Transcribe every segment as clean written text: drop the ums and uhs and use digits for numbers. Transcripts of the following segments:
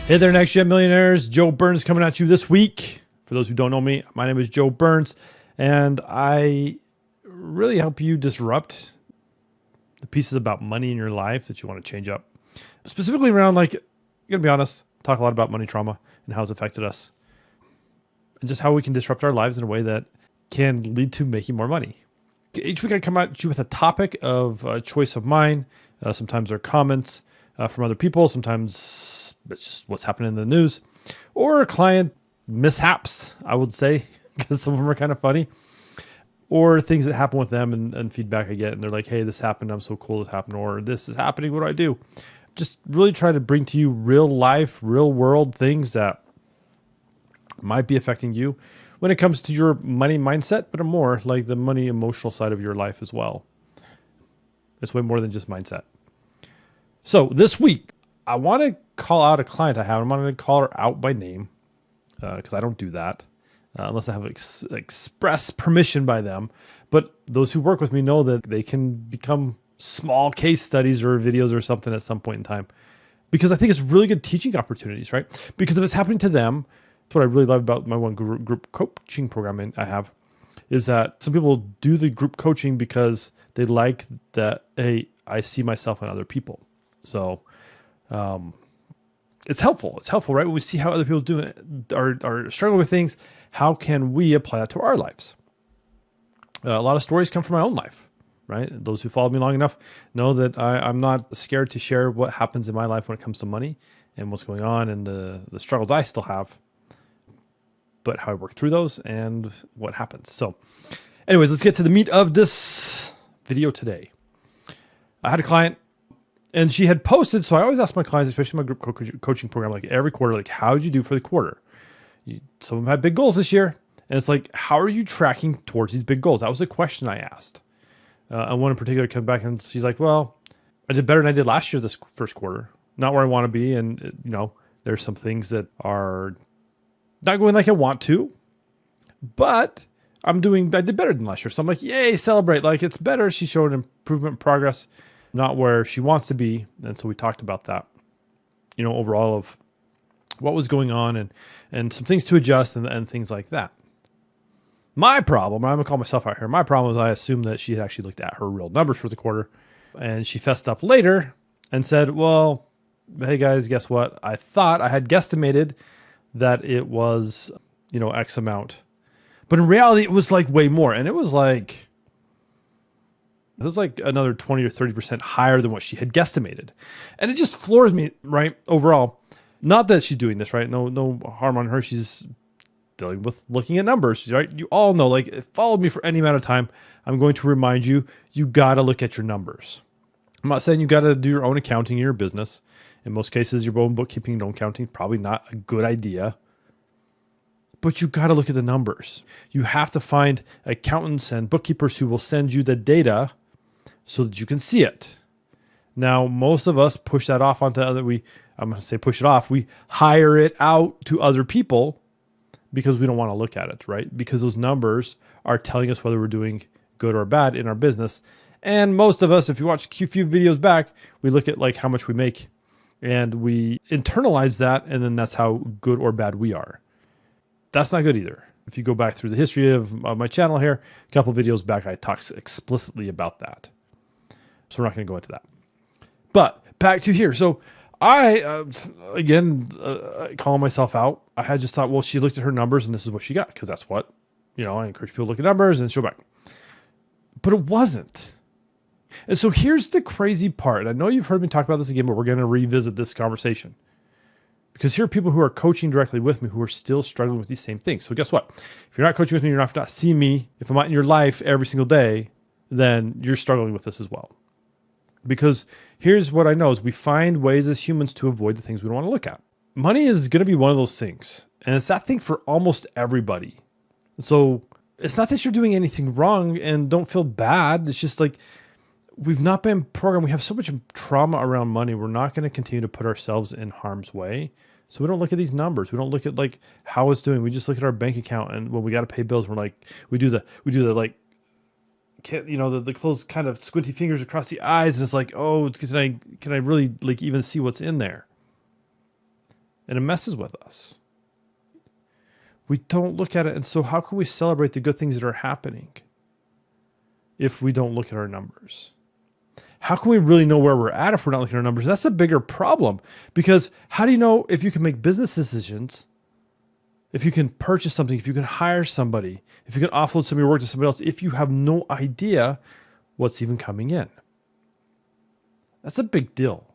Hey there, Next Gen Millionaires. Joe Burns coming at you this week. For those who don't know me, my name is Joe Burns, and I really help you disrupt the pieces about money in your life that you want to change up. Specifically around, like, I'm going to be honest, talk a lot about money trauma and how it's affected us, and just how we can disrupt our lives in a way that can lead to making more money. Each week I come at you with a topic of choice of mine. Sometimes they're comments from other people. Sometimes it's just what's happening in the news, or client mishaps, I would say, because some of them are kind of funny, or things that happen with them and feedback I get. And they're like, hey, this happened. I'm so cool this happened. Or this is happening. What do I do? Just really try to bring to you real life, real world things that might be affecting you when it comes to your money mindset, but more like the money emotional side of your life as well. It's way more than just mindset. So this week, I want to call out a client I have. I'm not going to call her out by name because I don't do that unless I have express permission by them. But those who work with me know that they can become small case studies or videos or something at some point in time, because I think it's really good teaching opportunities, right? Because if it's happening to them, that's what I really love about my one group coaching program I have, is that some people do the group coaching because they like that, hey, I see myself in other people. So it's helpful. It's helpful, right? When we see how other people do it, are struggling with things, how can we apply that to our lives? A lot of stories come from my own life, right? Those who follow me long enough know that I'm not scared to share what happens in my life when it comes to money and what's going on and the struggles I still have, but how I work through those and what happens. So anyways, let's get to the meat of this video today. I had a client, and she had posted, so I always ask my clients, especially my group coaching program, like every quarter, like, how did you do for the quarter? Some of them had big goals this year, and it's like, how are you tracking towards these big goals? That was the question I asked. And one in particular came back, and she's like, well, I did better than I did last year this first quarter. Not where I want to be, and there's some things that are not going like I want to, but I did better than last year. So I'm like, yay, celebrate. Like, it's better. She showed improvement, progress, not where she wants to be. And so we talked about that, overall of what was going on and some things to adjust and things like that. My problem, I'm going to call myself out here. My problem is I assumed that she had actually looked at her real numbers for the quarter, and she fessed up later and said, well, hey guys, guess what? I thought I had guesstimated that it was, X amount, but in reality it was like way more. And it was like another 20 or 30% higher than what she had guesstimated. And it just floors me, right? Overall, not that she's doing this, right? No harm on her. She's dealing with looking at numbers, right? You all know, like, followed me for any amount of time. I'm going to remind you, you got to look at your numbers. I'm not saying you got to do your own accounting in your business. In most cases, your own bookkeeping and own accounting, probably not a good idea. But you got to look at the numbers. You have to find accountants and bookkeepers who will send you the data so that you can see it. Now, most of us push that off onto I'm going to say push it off. We hire it out to other people because we don't want to look at it, right? Because those numbers are telling us whether we're doing good or bad in our business. And most of us, if you watch a few videos back, we look at like how much we make and we internalize that. And then that's how good or bad we are. That's not good either. If you go back through the history of my channel here, a couple of videos back, I talked explicitly about that. So we're not going to go into that. But back to here. So I, calling myself out, I had just thought, well, she looked at her numbers and this is what she got. Because that's what, I encourage people to look at numbers and show back. But it wasn't. And so here's the crazy part. I know you've heard me talk about this again, but we're going to revisit this conversation. Because here are people who are coaching directly with me who are still struggling with these same things. So guess what? If you're not coaching with me, you're not seeing me. If I'm not in your life every single day, then you're struggling with this as well. Because here's what I know is we find ways as humans to avoid the things we don't want to look at. Money is going to be one of those things. And it's that thing for almost everybody. So it's not that you're doing anything wrong and don't feel bad. It's just like we've not been programmed. We have so much trauma around money. We're not going to continue to put ourselves in harm's way. So we don't look at these numbers. We don't look at like how it's doing. We just look at our bank account, and when we got to pay bills, we're like, we do the like, the closed kind of squinty fingers across the eyes, and it's like, oh, can I really like even see what's in there? and it messes with us. We don't look at it. And so how can we celebrate the good things that are happening if we don't look at our numbers? How can we really know where we're at if we're not looking at our numbers? That's a bigger problem, because how do you know if you can make business decisions, if you can purchase something, if you can hire somebody, if you can offload some of your work to somebody else, if you have no idea what's even coming in? That's a big deal.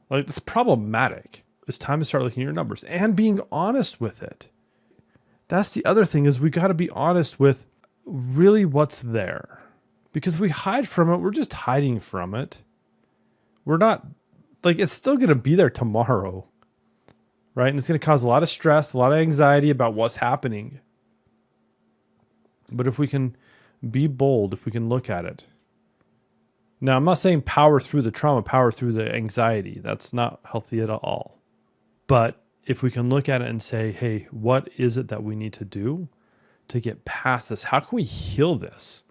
Like, it's problematic. It's time to start looking at your numbers and being honest with it. That's the other thing, is we got to be honest with really what's there. Because if we hide from it, we're just hiding from it. We're not, like, it's still going to be there tomorrow, right? And it's going to cause a lot of stress, a lot of anxiety about what's happening. But if we can be bold, if we can look at it. Now, I'm not saying power through the trauma, power through the anxiety. That's not healthy at all. But if we can look at it and say, hey, what is it that we need to do to get past this? How can we heal this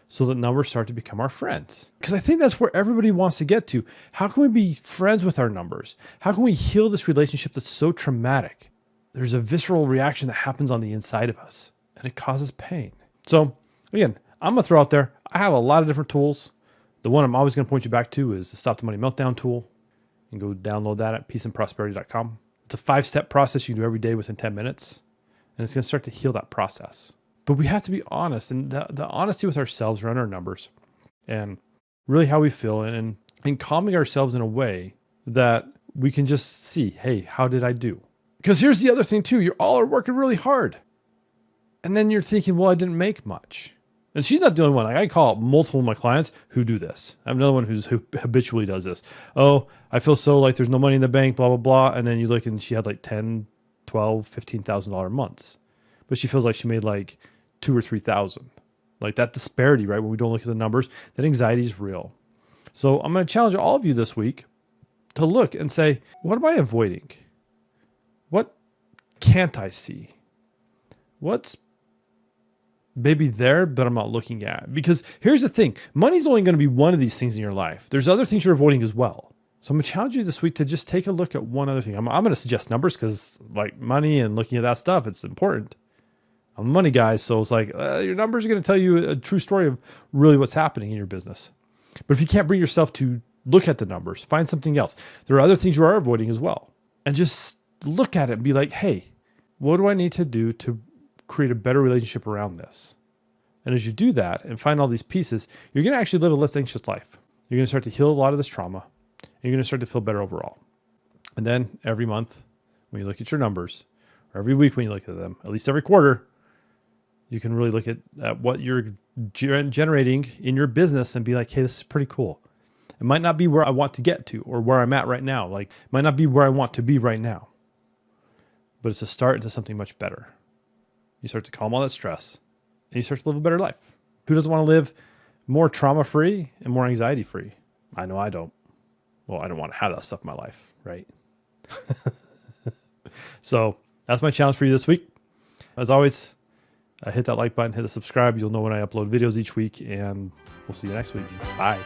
so that numbers start to become our friends? Because I think that's where everybody wants to get to. How can we be friends with our numbers? How can we heal this relationship that's so traumatic? There's a visceral reaction that happens on the inside of us, and it causes pain. So again, I'm going to throw out there, I have a lot of different tools. The one I'm always going to point you back to is the Stop the Money Meltdown tool. You can go download that at peaceandprosperity.com. It's a 5-step process you do every day within 10 minutes, and it's going to start to heal that process. But we have to be honest, and the honesty with ourselves around our numbers and really how we feel, and calming ourselves in a way that we can just see, hey, how did I do? Because here's the other thing too, you all are working really hard. And then you're thinking, well, I didn't make much. And she's not the only one. Like, I call multiple of my clients who do this. I have another one who habitually does this. Oh, I feel so like there's no money in the bank, blah, blah, blah. And then you look and she had like $10,000, $12,000, $15,000 months. But she feels like she made like $2,000 or $3,000. Like, that disparity, right? When we don't look at the numbers, that anxiety is real. So I'm going to challenge all of you this week to look and say, what am I avoiding? What can't I see? What's maybe there, but I'm not looking at? Because here's the thing, money's only going to be one of these things in your life. There's other things you're avoiding as well. So I'm going to challenge you this week to just take a look at one other thing. I'm going to suggest numbers because, like, money and looking at that stuff, it's important. I'm a money guy, so it's like your numbers are going to tell you a true story of really what's happening in your business. But if you can't bring yourself to look at the numbers, find something else. There are other things you are avoiding as well. And just look at it and be like, hey, what do I need to do to create a better relationship around this? And as you do that and find all these pieces, you're going to actually live a less anxious life. You're going to start to heal a lot of this trauma. And you're going to start to feel better overall. And then every month when you look at your numbers, or every week when you look at them, at least every quarter, you can really look at what you're generating in your business and be like, hey, this is pretty cool. It might not be where I want to get to or where I'm at right now. Like, it might not be where I want to be right now. But it's a start into something much better. You start to calm all that stress and you start to live a better life. Who doesn't want to live more trauma-free and more anxiety-free? I know I don't. Well, I don't want to have that stuff in my life, right? So that's my challenge for you this week. As always, hit that like button, hit the subscribe. You'll know when I upload videos each week, and we'll see you next week. Bye.